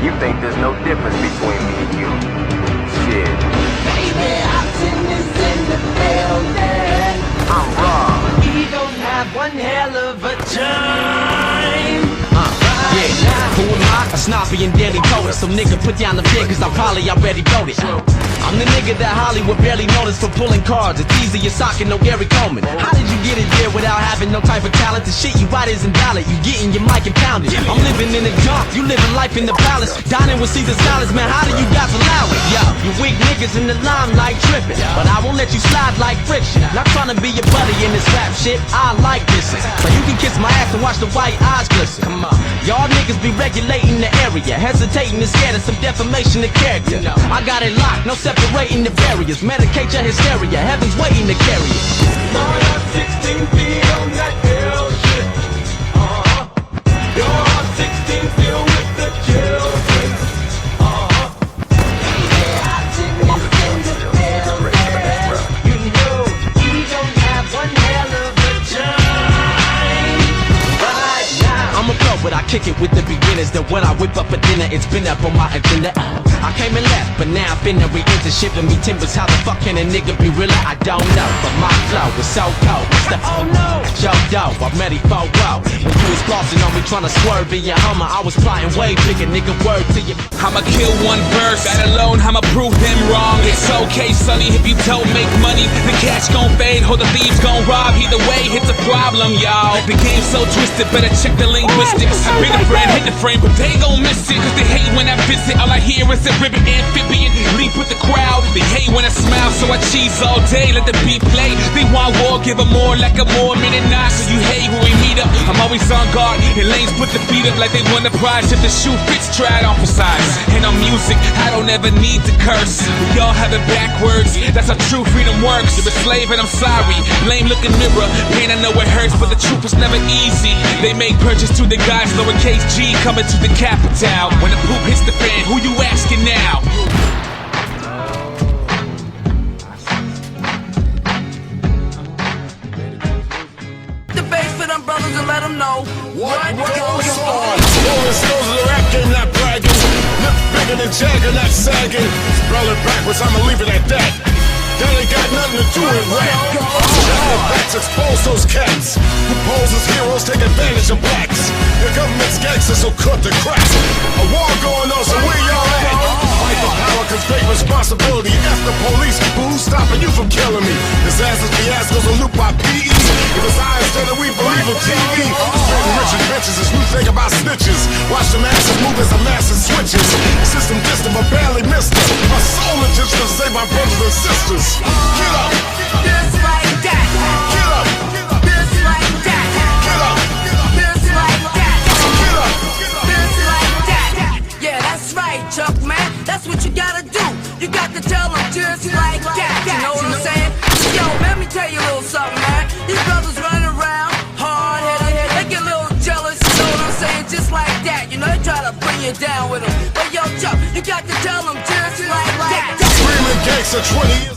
You think there's no difference between me and you? Shit. Baby, Oxen is in the building. I'm Rob. We gon' have one hell of a time. Yeah, who am I? A snobby and daily poet. So nigga, put down the pen, cause I probably already wrote it. I'm the nigga that Hollywood barely noticed for pulling cards. It's easy as socking, no Gary Coleman. How did you get it there without having no type of talent? The shit you write isn't valid. You getting your mic impounded. I'm living in the junk, you living life in the palace. Dining with Caesar salads, man, how do you guys allow it? Yo, you weak niggas in the limelight tripping, but I won't let you slide like friction. Not trying to be your buddy in this rap shit, I like this. So you can kiss my ass and watch the white eyes glisten. Come on, y'all niggas be regulating the area, hesitating and scared of some defamation of character. I got it locked, no separating the barriers. Medicate your hysteria, heaven's waiting to carry it. Going up 16 feet on that hell shit. You're on 16 filled with the children. Baby, Oxen is in the building. You know we gon' have one hell of a time. Right now, I'm a pro, but I kick it with the beginners. That when I whip up a dinner, it's been up on my agenda. I came and left, but now I'm finna re-enter. Shipping me timbers, how the fuck can a nigga be realer? I don't know, but my flow is so cold. Oh no, Joe, I'm ready for woe. When you was flossing on me, tryna swerve in your Hummer, I was plotting way bigger, nigga. Word to you. I'ma kill one verse, that alone I'ma prove them wrong. It's okay, sonny, if you don't make money, the cash gon' fade, or the thieves gon' rob. Either way, it's a problem, y'all. The game's so twisted, better check the linguistics. I bring a friend, hit the frame, but they gon' miss it, cause they hate when I visit. All I hear is a ribbon amphibian, leap with the crowd. They hate when I smile, so I cheese all day, let the beat play. They want war, give them more like a Mormon and not. So you hate when we meet up, I'm always on guard. And lanes put the beat up like they won the prize. If the shoe fits, try it on for size. And on music, I don't ever need to curse. We all have it backwards, that's how true freedom works. You're a slave and I'm sorry, blame looking mirror. Pain, I know it hurts, but the truth is never easy. They make purchase to the guys, lowercase g, coming to the capital. When the poop hits the fan, who you asking now? the bass for them brothers and let them know what goes on. Rolling stones of the rap game, not bragging. Lips bigger than Jagger, not sagging. Spell it backwards, I'ma leave it at that. That ain't got nothing to do with rap. Now backs expose those cats who pose as heroes, take advantage of blacks. The government's gangsters, so cut the cracks. A war going on, so where y'all at? Fight for power, cause great responsibility. F the police, but who's stopping you from killing me? Disasters, fiascos, and loop by PE. If it's I instead of we believe in TV. Spreading rich and bitches as we think about snitches. Watch them asses move as the masses switches. System distant, but barely missed it. My soul is just to save my brothers and sisters. Get up! Just like that. Get up! Just like that. Get up! Just like that. Get up! Just like that. Yeah, that's right, Chuck, man. That's what you gotta do. You got to tell them just like that. You know what I'm saying? Yo, let me tell you a little something, man. These brothers running around, hard-headed. They get a little jealous, you know what I'm saying? Just like that. You know, they try to bring you down with them. But yo, Chuck, you got to tell them just like that. Screaming gangster 20 years.